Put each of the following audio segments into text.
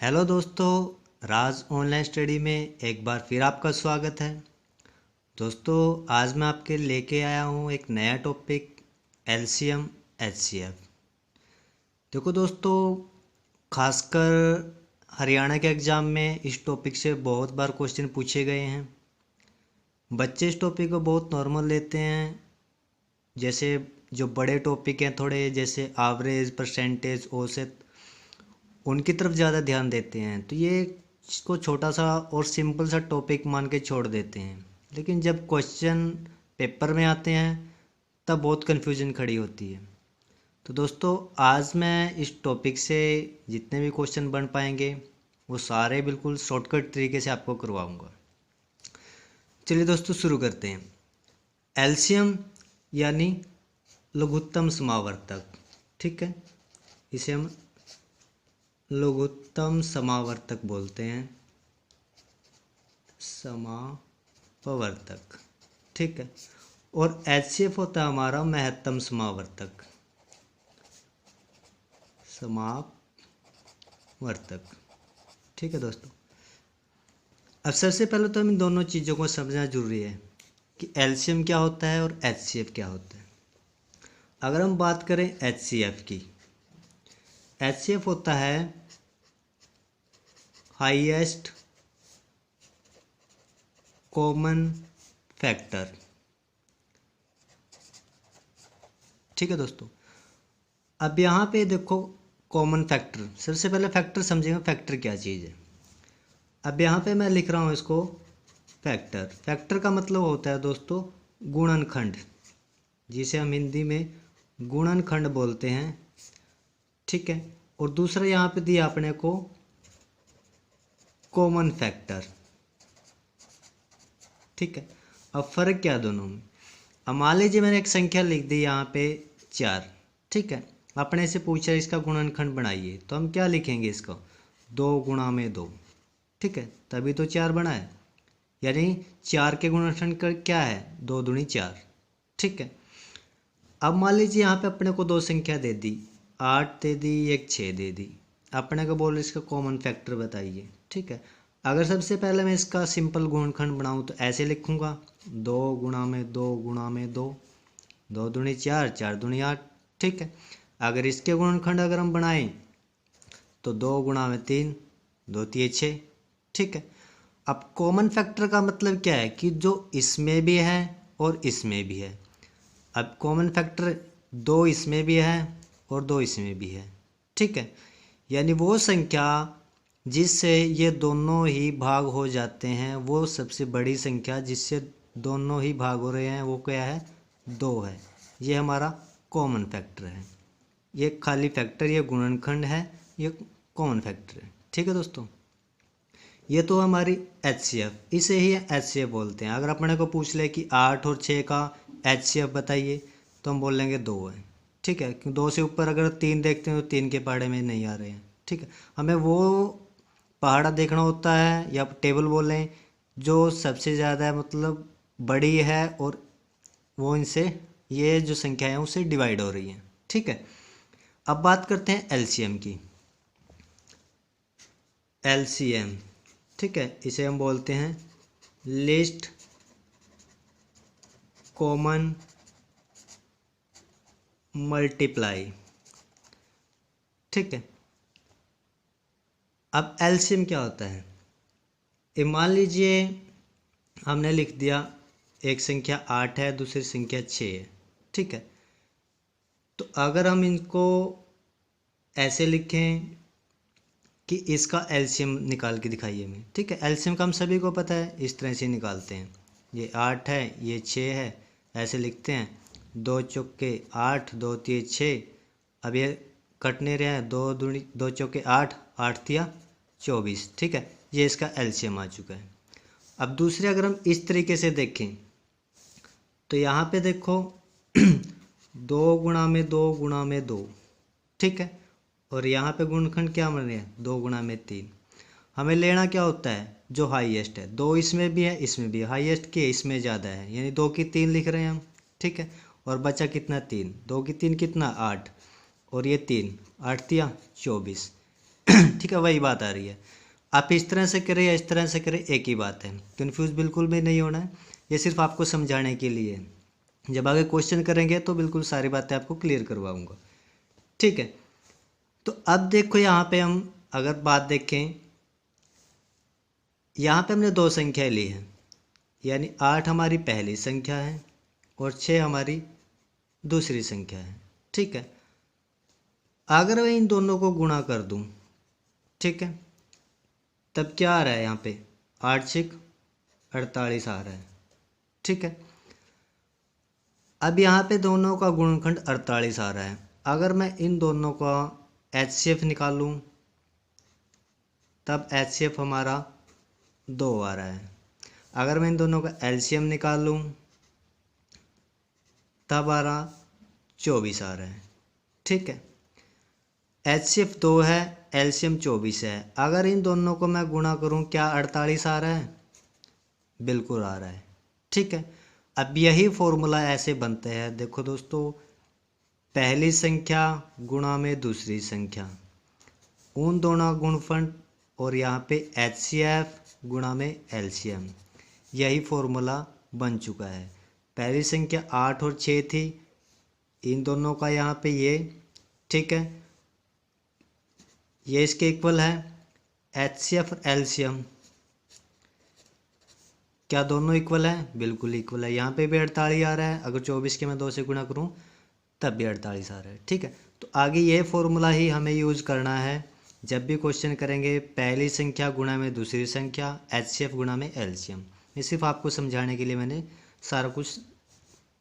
Hello दोस्तों, राज online study में एक बार फिर आपका स्वागत है। दोस्तों, आज मैं आपके लेके आया हूँ एक नया टॉपिक एलसीएम एचसीएफ। देखो दोस्तों, खासकर हरियाणा के एग्ज़ाम में इस टॉपिक से बहुत बार क्वेश्चन पूछे गए हैं। बच्चे इस टॉपिक को बहुत नॉर्मल लेते हैं। जैसे जो बड़े टॉपिक हैं थोड़े, जैसे एवरेज, परसेंटेज, औसत, उनकी तरफ ज़्यादा ध्यान देते हैं। तो ये इसको छोटा सा और सिंपल सा टॉपिक मान के छोड़ देते हैं। लेकिन जब क्वेश्चन पेपर में आते हैं तब बहुत कन्फ्यूजन खड़ी होती है। तो दोस्तों, आज मैं इस टॉपिक से जितने भी क्वेश्चन बन पाएंगे वो सारे बिल्कुल शॉर्टकट तरीके से आपको करवाऊंगा। चलिए दोस्तों, शुरू करते हैं। एलसीएम यानी लघुत्तम समावर्तक, ठीक है। इसे हम लघुत्तम समावर्तक बोलते हैं, समापवर्तक, ठीक है। और एचसीएफ होता है हमारा महत्तम समावर्तक, समापवर्तक, ठीक है दोस्तों। अब सबसे पहले तो हम इन दोनों चीज़ों को समझना जरूरी है कि एलसीएम क्या होता है और एचसीएफ क्या होता है। अगर हम बात करें एचसीएफ की, एचसीएफ होता है हाईएस्ट कॉमन फैक्टर, ठीक है दोस्तों। अब यहाँ पे देखो, कॉमन फैक्टर, सबसे पहले फैक्टर समझेंगे, फैक्टर क्या चीज़ है। अब यहाँ पे मैं लिख रहा हूँ इसको फैक्टर। फैक्टर का मतलब होता है दोस्तों गुणनखंड, जिसे हम हिंदी में गुणनखंड बोलते हैं, ठीक है। और दूसरा यहाँ पे दिया अपने को कॉमन फैक्टर, ठीक है। अब फर्क क्या दोनों में। अब मान लीजिए मैंने एक संख्या लिख दी यहाँ पे 4, ठीक है। अपने से पूछा इसका गुणनखंड बनाइए, तो हम क्या लिखेंगे इसको 2 गुणा में 2, ठीक है। तभी तो 4 बना है, यानी 4 के गुणनखंड का क्या है 2 दूनी 4, ठीक है। अब मान लीजिए यहाँ पे अपने को दो संख्या दे दी, 8 दे दी, एक 6 दे दी। अपने को बोल इसका कॉमन फैक्टर बताइए, ठीक है। अगर सबसे पहले मैं इसका सिंपल गुणनखंड बनाऊँ तो ऐसे लिखूँगा 2 गुणा में 2 गुणा में 2, 2 दूनी 4, 4 दूनी 8, ठीक है। अगर इसके गुणनखंड अगर हम बनाएं तो 2 गुणा में 3, 2 तिये 6, ठीक है। अब कॉमन फैक्टर का मतलब क्या है कि जो इसमें भी है और इसमें भी है। अब कॉमन फैक्टर 2 इसमें भी है और 2 इसमें भी है, ठीक है। यानी वो संख्या जिससे ये दोनों ही भाग हो जाते हैं, वो सबसे बड़ी संख्या जिससे दोनों ही भाग हो रहे हैं, वो क्या है 2 है। ये हमारा कॉमन फैक्टर है। ये खाली फैक्टर, ये गुणनखंड है, ये कॉमन फैक्टर है, ठीक है दोस्तों। ये तो हमारी एचसीएफ, इसे ही एचसीएफ बोलते हैं। अगर अपने को पूछ ले कि 8 और 6 का एचसीएफ बताइए तो हम बोल लेंगे 2 है, ठीक है। क्योंकि 2 से ऊपर अगर 3 देखते हैं तो 3 के पहाड़े में नहीं आ रहे हैं, ठीक है। हमें वो पहाड़ा देखना होता है या टेबल बोलें जो सबसे ज़्यादा मतलब बड़ी है और वो इनसे ये जो संख्या है उससे डिवाइड हो रही है, ठीक है। अब बात करते हैं एलसीएम की। एलसीएम, ठीक है, इसे हम बोलते हैं लिस्ट कॉमन मल्टीप्लाई, ठीक है। अब एलसीएम क्या होता है। ये मान लीजिए हमने लिख दिया एक संख्या 8 है, दूसरी संख्या 6 है, ठीक है। तो अगर हम इनको ऐसे लिखें कि इसका एलसीएम निकाल के दिखाइए हमें, ठीक है। एलसीएम का हम सभी को पता है, इस तरह से निकालते हैं। ये 8 है, ये 6 है, ऐसे लिखते हैं 2 चौके 8, 2 तिये 6। अब ये कट नहीं रहा है, 2 चौके 8, 8 तिया 24, ठीक है। ये इसका एलसीएम आ चुका है। अब दूसरे अगर हम इस तरीके से देखें तो यहाँ पे देखो 2 गुणा में 2 गुणा में 2, ठीक है। और यहाँ पे गुणनखंड क्या बन रहे हैं 2 गुणा में 3। हमें लेना क्या होता है जो हाईएस्ट है। 2 इसमें भी है, इसमें भी है, हाईएस्ट की इसमें ज़्यादा है, यानी 2 की 3 लिख रहे हैं हम, ठीक है। और बचा कितना 3, 2 की 3 कितना 8, और ये 3, 8 तिया 24। ठीक है, वही बात आ रही है। आप इस तरह से करें या इस तरह से करें, एक ही बात है। कन्फ्यूज़ बिल्कुल भी नहीं होना है, ये सिर्फ आपको समझाने के लिए है। जब आगे क्वेश्चन करेंगे तो बिल्कुल सारी बातें आपको क्लियर करवाऊंगा, ठीक है। तो अब देखो यहाँ पे हम अगर बात देखें, यहाँ पे हमने दो संख्याएं ली हैं, यानी 8 हमारी पहली संख्या है और 6 हमारी दूसरी संख्या है, ठीक है। अगर मैं इन दोनों को गुणा कर दूं, ठीक है, तब क्या आ रहा है यहाँ पे, 8 6 48 आ रहा है, ठीक है। अब यहाँ पे दोनों का गुणनखंड 48 आ रहा है। अगर मैं इन दोनों का HCF निकालूं तब HCF हमारा 2 आ रहा है। अगर मैं इन दोनों का LCM निकालूं तब आ रहा 24 आ रहा है, ठीक है। HCF 2 है, LCM 24 है। अगर इन दोनों को मैं गुणा करूं, क्या 48 आ रहा है? बिल्कुल आ रहा है, ठीक है। अब यही फॉर्मूला ऐसे बनते हैं, देखो दोस्तों, पहली संख्या गुणा में दूसरी संख्या, उन दोनों गुणनफल, और यहाँ पे HCF गुणा में LCM, यही फॉर्मूला बन चुका है। पहली संख्या 8 और 6 थी, इन दोनों का यहाँ पे ये, ठीक है, ये इसके इक्वल है। HCF और LCM क्या दोनों इक्वल है? बिल्कुल इक्वल है। यहाँ पे भी 48 आ रहा है, अगर 24 के मैं 2 से गुणा करूँ तब भी 48 आ रहा है, ठीक है। तो आगे ये फॉर्मूला ही हमें यूज़ करना है जब भी क्वेश्चन करेंगे, पहली संख्या गुणा में दूसरी संख्या, HCF गुणा में LCM। ये सिर्फ आपको समझाने के लिए मैंने सारा कुछ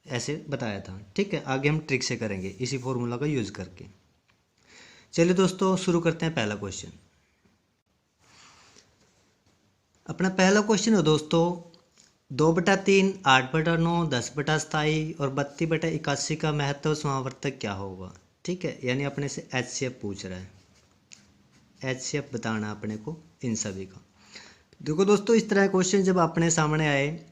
ऐसे बताया था, ठीक है। आगे हम ट्रिक से करेंगे इसी फॉर्मूला का यूज़ करके। चलिए दोस्तों, शुरू करते हैं पहला क्वेश्चन। अपना पहला क्वेश्चन है दोस्तों, 2/3, 8/9, 10/27 और 32/81 का महत्व समावर्तक क्या होगा, ठीक है। यानी अपने से HCF पूछ रहा है, HCF बताना है अपने को इन सभी का। देखो दोस्तों, इस तरह क्वेश्चन जब अपने सामने आए,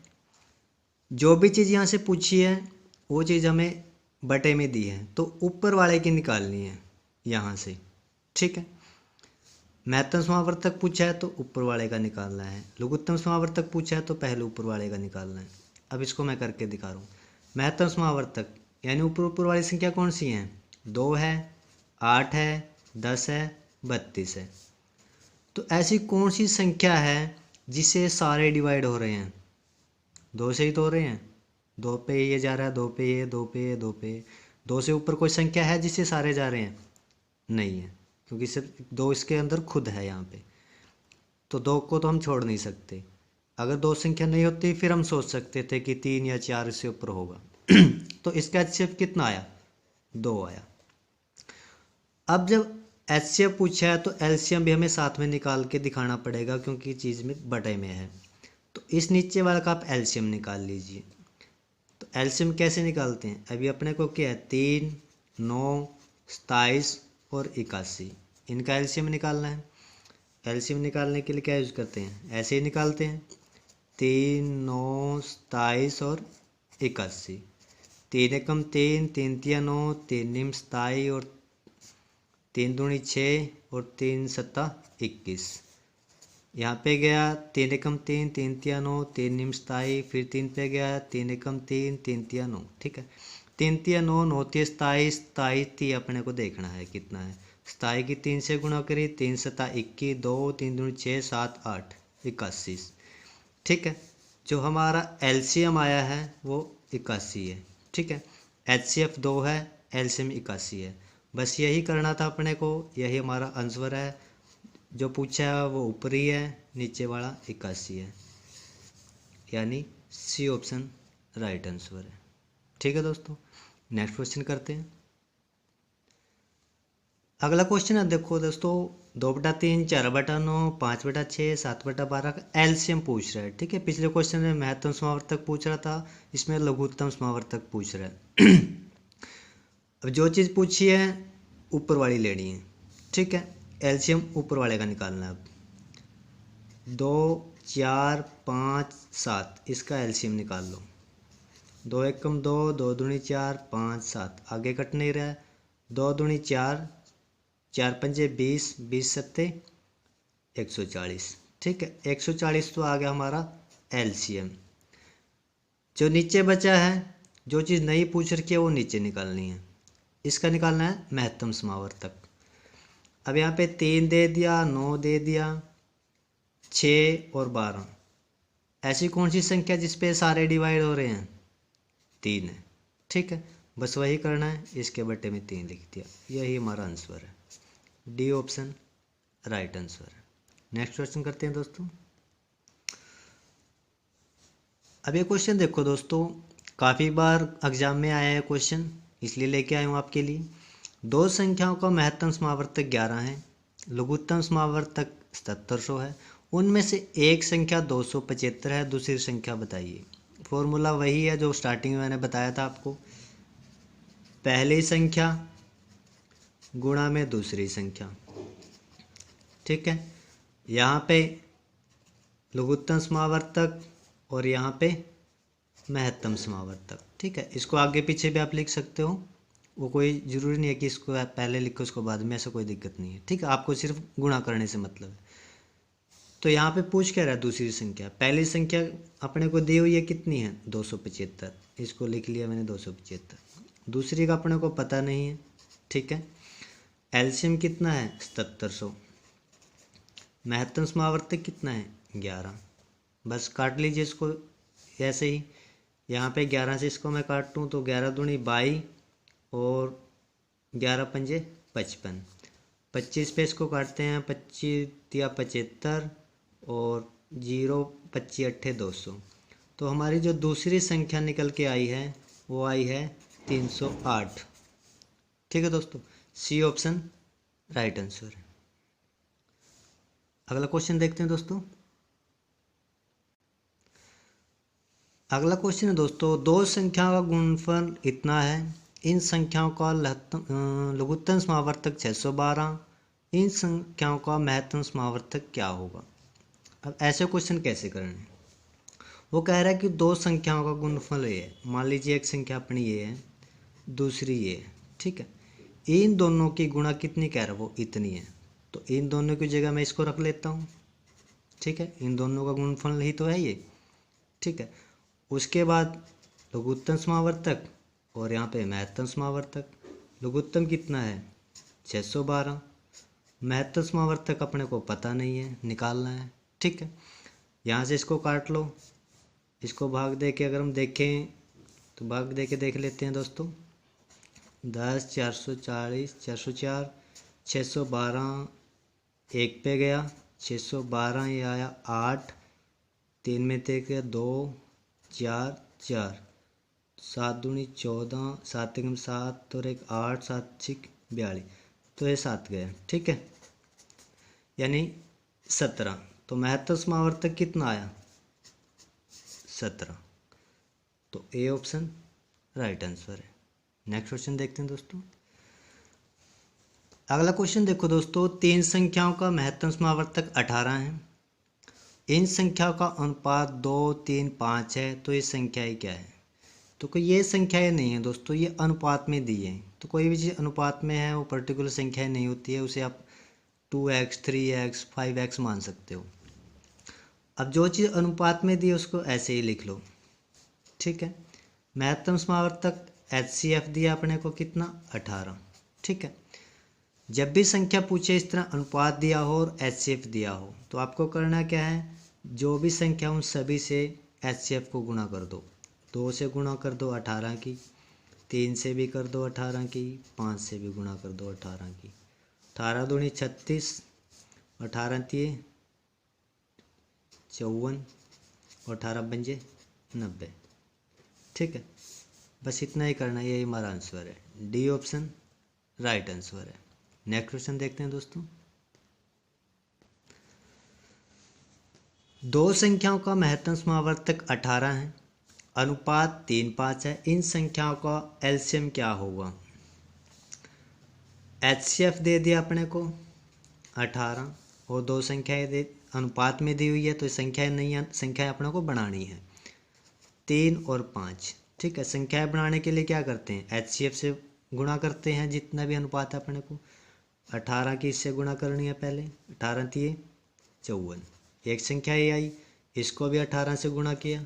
जो भी चीज़ यहाँ से पूछी है वो चीज़ हमें बटे में दी है, तो ऊपर वाले की निकालनी है यहाँ से, ठीक है। महत्तम समावर्तक पूछा है तो ऊपर वाले का निकालना है, लघुत्तम समावर्तक पूछा है तो पहले ऊपर वाले का निकालना है। अब इसको मैं करके दिखा रहा हूँ। महत्तम समावर्तक यानी ऊपर वाली संख्या कौन सी हैं? 2 है, 8 है, 10 है, 32 है। तो ऐसी कौन सी संख्या है जिससे सारे डिवाइड हो रहे हैं? 2 से ही तो हो रहे हैं, 2 पे ये जा रहा है, 2 पे ये, 2 पे ये, 2 पे ये। 2 से ऊपर कोई संख्या है जिससे सारे जा रहे हैं? नहीं है, क्योंकि सिर्फ 2 इसके अंदर खुद है यहाँ पे, तो 2 को तो हम छोड़ नहीं सकते। अगर 2 संख्या नहीं होती फिर हम सोच सकते थे कि 3 या 4 इससे ऊपर होगा। तो इसका HCF कितना आया? 2 आया। अब जब HCF पूछा है तो LCM भी हमें साथ में निकाल के दिखाना पड़ेगा, क्योंकि चीज़ में बटे में है। तो इस नीचे वाला का आप LCM निकाल लीजिए। तो LCM कैसे निकालते हैं? अभी अपने को क्या है, 3, 9, 27 और 81, इनका LCM निकालना है। LCM निकालने के लिए क्या यूज़ करते हैं? ऐसे ही निकालते हैं, 3, 9, 27 और 81। 3 एकम 3, 3 तिया 9, 3 निम 27 और 3 दूनी 6 और 3 सत्ता 21। यहाँ पे गया 3 एकम 3, 3 तिया 9, 3 निम 27, फिर 3 पे गया 3 एकम 3, 3 तिया 9, ठीक है। 3 तिया 9, 9 तिया 27, 27 ती अपने को देखना है कितना है। 27 की 3 से गुणा करी, 3 सत्ता 21, 2 3 दूनी 6, 7 8, 81, ठीक है। जो हमारा LCM आया है वो 81 है, ठीक है। HCF 2 है, LCM 81 है। बस यही करना था अपने को, यही हमारा आंसर है। जो पूछा है वो ऊपरी है, नीचे वाला 81 है, यानी C ऑप्शन राइट आंसर है, ठीक है दोस्तों। नेक्स्ट क्वेश्चन करते हैं। अगला क्वेश्चन है, देखो दोस्तों, 2/3, 4/9, 5/6, 7/12 का LCM पूछ रहा है, ठीक है। पिछले क्वेश्चन में महत्तम समावर्तक पूछ रहा था, इसमें लघुत्तम समावर्तक पूछ रहा है। अब जो चीज़ पूछी है ऊपर वाली लेनी है, ठीक है। LCM ऊपर वाले का निकालना है। अब 2, 4, 5, 7, इसका LCM निकाल लो। 2 एकम 2, 2 दूनी 4, 5 7, आगे कट नहीं रहा है। 2 दूनी 4, 4 पंजे 20, 20 सत्ते 140। ठीक है, 140 तो आ गया हमारा एलसीएम। जो नीचे बचा है, जो चीज़ नहीं पूछ रखी है वो नीचे निकालनी है। इसका निकालना है महत्तम समावर्तक। अब यहाँ पे 3 दे दिया, 9 दे दिया, 6 और 12। ऐसी कौन सी संख्या जिसपे सारे डिवाइड हो रहे हैं? 3 है। ठीक है, बस वही करना है, इसके बट्टे में 3 लिख दिया, यही हमारा आंसर है। डी ऑप्शन राइट आंसर है। नेक्स्ट क्वेश्चन करते हैं दोस्तों। अब ये क्वेश्चन देखो दोस्तों, काफ़ी बार एग्जाम में आया है क्वेश्चन, इसलिए लेके आया हूँ आपके लिए। दो संख्याओं का महत्तम समावर्तक 11 है, लघुत्तम समावर्तक 7700 है, उनमें से एक संख्या 275 है, दूसरी संख्या बताइए। फॉर्मूला वही है जो स्टार्टिंग में मैंने बताया था आपको, पहली संख्या गुणा में दूसरी संख्या। ठीक है, यहाँ पे लघुत्तम समावर्तक और यहाँ पे महत्तम समावर्तक। ठीक है, इसको आगे पीछे भी आप लिख सकते हो, वो कोई ज़रूरी नहीं है कि इसको पहले लिखो उसको बाद में, ऐसा कोई दिक्कत नहीं है। ठीक है, आपको सिर्फ गुणा करने से मतलब है। तो यहाँ पे पूछ क्या रहा है? दूसरी संख्या। पहली संख्या अपने को दी हुई है कितनी है? 275, इसको लिख लिया मैंने 275। दूसरी का अपने को पता नहीं है। ठीक है, एलसीएम कितना है? 7700। महत्तम समावर्तक कितना है? 11। बस काट लीजिए इसको ऐसे ही। यहाँ पे 11 से इसको मैं काटूँ तो 11 दूनी 22 और 11 पंजे 55। 25 पे इसको काटते हैं, 25 दिया 75 और 0 25 अट्ठे 200। तो हमारी जो दूसरी संख्या निकल के आई है वो आई है 308। ठीक है दोस्तों, सी ऑप्शन राइट आंसर है। अगला क्वेश्चन देखते हैं दोस्तों। अगला क्वेश्चन है दोस्तों, दो संख्याओं का गुणनफल इतना है, इन संख्याओं का लघुत्तम समावर्तक 612, इन संख्याओं का महत्तम समावर्तक क्या होगा? अब ऐसे क्वेश्चन कैसे करने? वो कह रहा है कि दो संख्याओं का गुणनफल ये है, मान लीजिए एक संख्या अपनी ये है, दूसरी ये है। ठीक है, इन दोनों की गुणा कितनी कह रहा है? वो इतनी है। तो इन दोनों की जगह मैं इसको रख लेता हूँ। ठीक है, इन दोनों का गुणनफल ही तो है ये। ठीक है, उसके बाद लघुत्तम समावर्तक और यहाँ पे महत्तम समावर्तक। लघुत्तम कितना है? 612। महत्तम समावर्तक अपने को पता नहीं है, निकालना है। ठीक है, यहाँ से इसको काट लो, इसको भाग दे के अगर हम देखें तो भाग दे के देख लेते हैं दोस्तों। 10 440 404 612 एक पे गया, 612 ये आया 8, 3 में थे गया 2 4 4, 7 दूनी 14, 7 एकम 7 और 1 8, 7 6 42, तो ये 7 गया। ठीक है, यानी 17। तो महत्तम समावर्तक कितना आया? 17। तो ए ऑप्शन राइट आंसर है। नेक्स्ट क्वेश्चन देखते हैं दोस्तों। अगला क्वेश्चन देखो दोस्तों, तीन संख्याओं का महत्तम समावर्तक 18 है, इन संख्याओं का अनुपात 2 3 5 है, तो ये संख्याएं क्या है? तो कोई ये संख्याएं नहीं है दोस्तों, ये अनुपात में दी है। तो कोई भी चीज़ अनुपात में है वो पर्टिकुलर संख्याएं नहीं होती है, उसे आप 2x 3x 5x मान सकते हो। अब जो चीज़ अनुपात में दी है उसको ऐसे ही लिख लो। ठीक है, महत्तम समावर्तक HCF दिया अपने को कितना? 18। ठीक है, जब भी संख्या पूछे इस तरह अनुपात दिया हो और HCF दिया हो तो आपको करना क्या है? जो भी संख्या उन सभी से HCF को गुणा कर दो। 2 से गुणा कर दो 18 की, 3 से भी कर दो 18 की, 5 से भी गुणा कर दो 18 की। 18 दूनी 36, 18 तिये 54 और 18 पंजे 90। ठीक है, बस इतना ही करना है, यही हमारा आंसर है। डी ऑप्शन राइट आंसर है। नेक्स्ट क्वेश्चन देखते हैं दोस्तों। दो संख्याओं का महत्तम समावर्तक 18 है, अनुपात 3 5 है, इन संख्याओं का एलसीएम क्या होगा? HCF दे दिया अपने को 18 और दो संख्याएं दे अनुपात में दी हुई है, तो संख्याएं नहीं है, संख्याएं अपने को बनानी है 3 और 5। ठीक है, संख्याएं बनाने के लिए क्या करते हैं? HCF से गुणा करते हैं जितना भी अनुपात है अपने को, 18 की इससे गुणा करनी है पहले, 18 तिये 54, एक संख्या ये आई, इसको भी 18 से गुणा किया,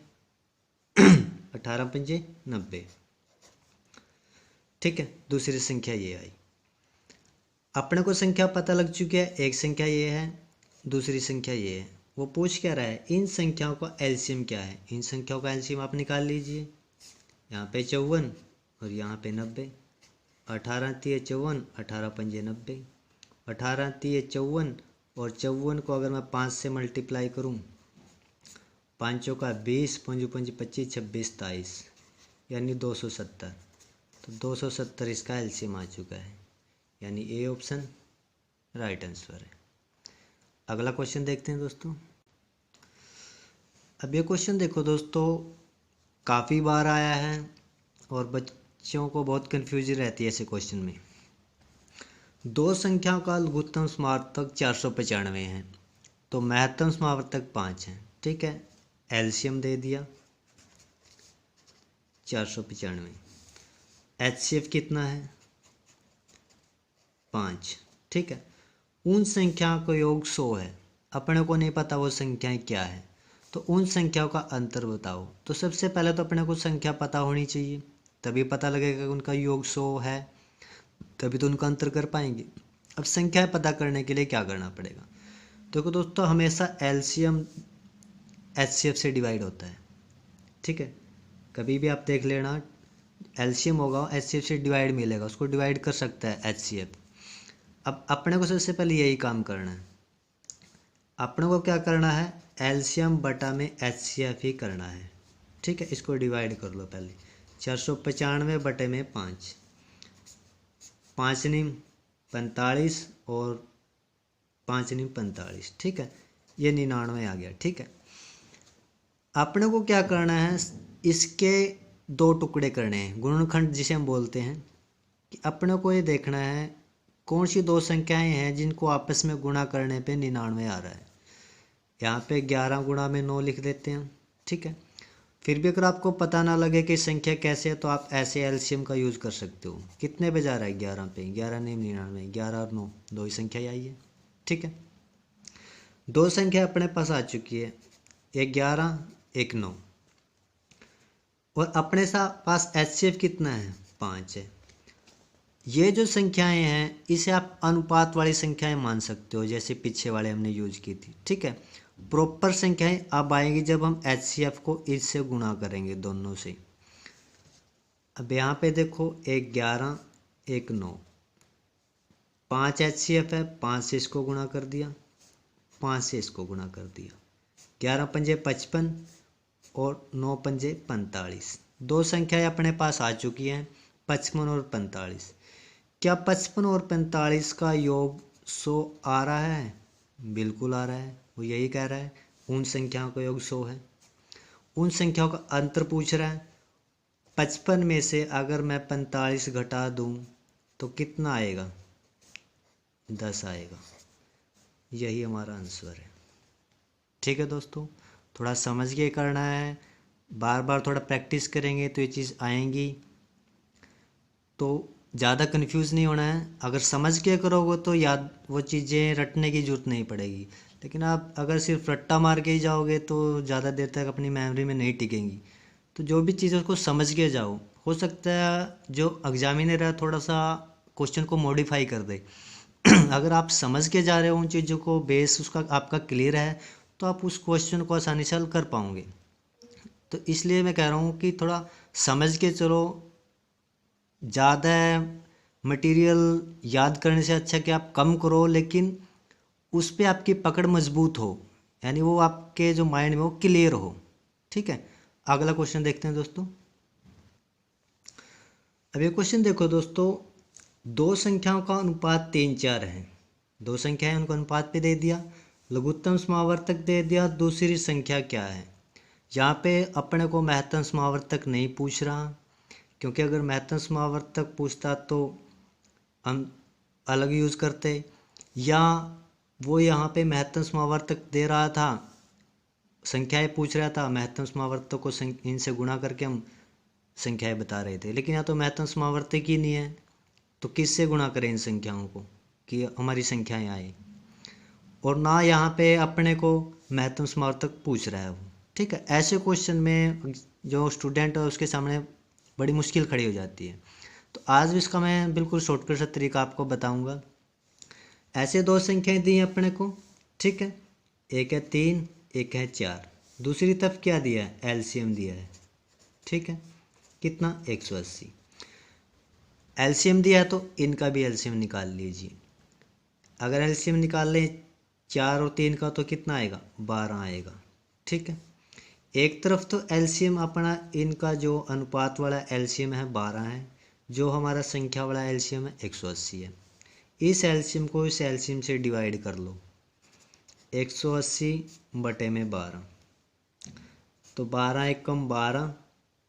18 पंजे 90, ठीक है। दूसरी संख्या ये आई। अपने को संख्या पता लग चुकी है, एक संख्या ये है, दूसरी संख्या ये है। वो पूछ क्या रहा है, इन संख्याओं का एलसीएम क्या है। इन संख्याओं का एलसीएम आप निकाल लीजिए, यहाँ पे 54 और यहाँ पे 90, 18 तिये 54, 18 पंजे 90, 18 तिये 54 और 54 को अगर मैं 5 से मल्टीप्लाई करूँ, 5 का 20, 5 5 25, 26 27, यानी 270। तो 270 इसका एलसीएम आ चुका है, यानी ए ऑप्शन राइट आंसर है। अगला क्वेश्चन देखते हैं दोस्तों। अब ये क्वेश्चन देखो दोस्तों, काफ़ी बार आया है और बच्चों को बहुत कन्फ्यूजन रहती है ऐसे क्वेश्चन में। दो संख्याओं का लघुत्तम समावर्तक 495 है, तो महत्तम समावर्तक 5 है, ठीक है। एलसीएम दे दिया 495, एचसीएफ कितना है 5, ठीक है। उन संख्याओं का योग 100 है, अपने को नहीं पता वो संख्याएं क्या है, तो उन संख्याओं का अंतर बताओ। तो सबसे पहले तो अपने को संख्या पता होनी चाहिए, तभी पता लगेगा कि उनका योग 100 है, तभी तो उनका अंतर कर पाएंगे। अब संख्याएं पता करने के लिए क्या करना पड़ेगा, देखो दोस्तों, हमेशा एलसीएम एचसीएफ से डिवाइड होता है, ठीक है। कभी भी आप देख लेना, एलसीएम होगा एचसीएफ से डिवाइड मिलेगा, उसको डिवाइड कर सकता है एचसीएफ। अब अपने को सबसे पहले यही काम करना है, अपने को क्या करना है, एलसीएम बटा में एचसीएफ ही करना है, ठीक है। इसको डिवाइड कर लो पहले, 495 बटे में 5, 5 निम 45 और 5 निम 45, ठीक है। ये 99 आ गया, ठीक है। अपने को क्या करना है, इसके दो टुकड़े करने हैं, गुणनखंड जिसे हम बोलते हैं, कि अपने को ये देखना है कौन सी दो संख्याएं हैं जिनको आपस में गुणा करने पे 99 आ रहा है। यहाँ पे 11 गुणा में 9 लिख देते हैं, ठीक है। फिर भी अगर आपको पता ना लगे कि संख्या कैसे है, तो आप ऐसे एलसीएम का यूज़ कर सकते हो। कितने पे जा रहा है 11 पे, 11 नहीं 99, 11 और 9 दो ही संख्या ही आई है, ठीक है। दो संख्या अपने पास आ चुकी है, एक 11 एक 9, और अपने पास एचसीएफ कितना है 5 है। ये जो संख्याएं हैं इसे आप अनुपात वाली संख्याएं मान सकते हो, जैसे पीछे वाले हमने यूज की थी, ठीक है। प्रॉपर संख्याएं अब आएंगी जब हम एचसीएफ को इससे गुणा करेंगे दोनों से। अब यहाँ पे देखो, एक 11 एक 9, 5 एचसीएफ है, 5 से इसको गुणा कर दिया, 5 से इसको गुणा कर दिया, 11 पंजे 55 और 9 पंजे 45। दो संख्याएं अपने पास आ चुकी हैं, 55 और 45। क्या 55 और 45 का योग 100 आ रहा है? बिल्कुल आ रहा है, वो यही कह रहा है उन संख्याओं का योग 100 है। उन संख्याओं का अंतर पूछ रहा है, 55 में से अगर मैं 45 घटा दूं तो कितना आएगा, 10 आएगा। यही हमारा आंसर है, ठीक है दोस्तों। थोड़ा समझ के करना है, बार बार थोड़ा प्रैक्टिस करेंगे तो ये चीज़ आएंगी, तो ज़्यादा कंफ्यूज नहीं होना है। अगर समझ के करोगे तो याद वो चीज़ें रटने की जरूरत नहीं पड़ेगी, लेकिन आप अगर सिर्फ रट्टा मार के ही जाओगे तो ज़्यादा देर तक अपनी मेमोरी में नहीं टिकेंगी। तो जो भी चीज़ उसको समझ के जाओ, हो सकता है जो एग्जामिनर है थोड़ा सा क्वेश्चन को मॉडिफाई कर दे। अगर आप समझ के जा रहे हो उन चीज़ों को, बेस उसका आपका क्लियर है, तो आप उस क्वेश्चन को आसानी से हल कर पाओगे। तो इसलिए मैं कह रहा हूँ कि थोड़ा समझ के चलो। ज़्यादा मटेरियल याद करने से अच्छा कि आप कम करो, लेकिन उस पर आपकी पकड़ मजबूत हो, यानी वो आपके जो माइंड में वो क्लियर हो, ठीक है। अगला क्वेश्चन देखते हैं दोस्तों। अब ये क्वेश्चन देखो दोस्तों, दो संख्याओं का अनुपात 3-4 है। दो संख्याएं उनको अनुपात पे दे दिया, लघुत्तम समावर्तक दे दिया, दूसरी संख्या क्या है। यहाँ पे अपने को महत्तम समावर्तक नहीं पूछ रहा, क्योंकि अगर महत्तम समावर्तक पूछता तो हम अलग यूज़ करते, या वो यहाँ पे महत्तम समावर्तक दे रहा था, संख्याएं पूछ रहा था, महत्तम समावर्तक को इनसे गुणा करके हम संख्याएं बता रहे थे। लेकिन यहाँ तो महत्तम समावर्तक ही नहीं है, तो किससे गुणा करें इन संख्याओं को, कि हमारी संख्याएं आए, और ना यहाँ पे अपने को महत्तम समावर्तक पूछ रहा है वो। ठीक है, ऐसे क्वेश्चन में जो स्टूडेंट है उसके सामने बड़ी मुश्किल खड़ी हो जाती है। तो आज भी इसका मैं बिल्कुल शॉर्टकट सा तरीका आपको बताऊंगा। ऐसे दो संख्याएं दी हैं अपने को, ठीक है, एक है 3, एक है 4। दूसरी तरफ क्या दिया है, एलसीएम दिया है। ठीक है, कितना, 180। एलसीएम दिया है तो इनका भी एलसीएम निकाल लीजिए। अगर एलसीएम निकाल लें 4 और 3 का तो कितना आएगा, 12 आएगा। ठीक है, एक तरफ तो एलसीएम अपना इनका जो अनुपात वाला एलसीएम है 12 है, जो हमारा संख्या वाला एलसीएम है 180 है। इस एलसीएम को इस एलसीएम से डिवाइड कर लो, 180 बटे में 12, तो 12 एक कम 12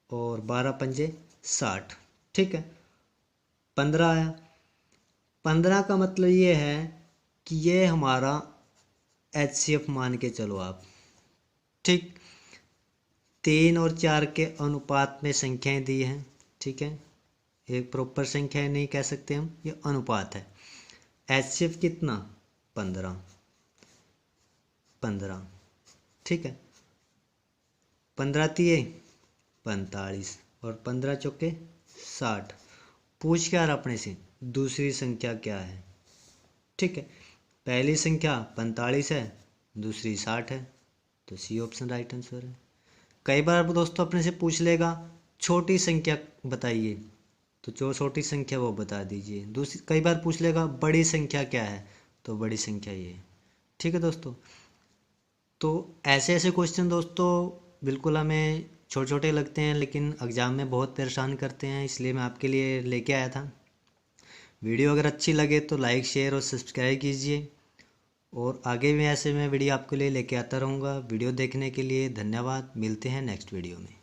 और 12 पंजे 60। ठीक है, 15 आया। 15 का मतलब ये है कि ये हमारा एचसीएफ मान के चलो आप। ठीक, 3 और 4 के अनुपात में संख्याएं दी हैं। ठीक है, एक प्रॉपर संख्या नहीं कह सकते हम, ये अनुपात है। एचसीएफ कितना, 15। ठीक है, 15 तिये 45 और 15 चौके 60। पूछ क्या रहा अपने से, दूसरी संख्या क्या है। ठीक है, पहली संख्या 45 है, दूसरी 60 है, तो सी ऑप्शन राइट आंसर है। कई बार दोस्तों अपने से पूछ लेगा छोटी संख्या बताइए, तो जो छोटी संख्या वो बता दीजिए। दूसरी कई बार पूछ लेगा बड़ी संख्या क्या है, तो बड़ी संख्या ये है। ठीक है दोस्तों, तो ऐसे ऐसे क्वेश्चन दोस्तों बिल्कुल हमें छोटे छोटे लगते हैं, लेकिन एग्ज़ाम में बहुत परेशान करते हैं, इसलिए मैं आपके लिए लेके आया था। वीडियो अगर अच्छी लगे तो लाइक, शेयर और सब्सक्राइब कीजिए, और आगे भी ऐसे मैं वीडियो आपके लिए लेके आता रहूँगा। वीडियो देखने के लिए धन्यवाद। मिलते हैं नेक्स्ट वीडियो में।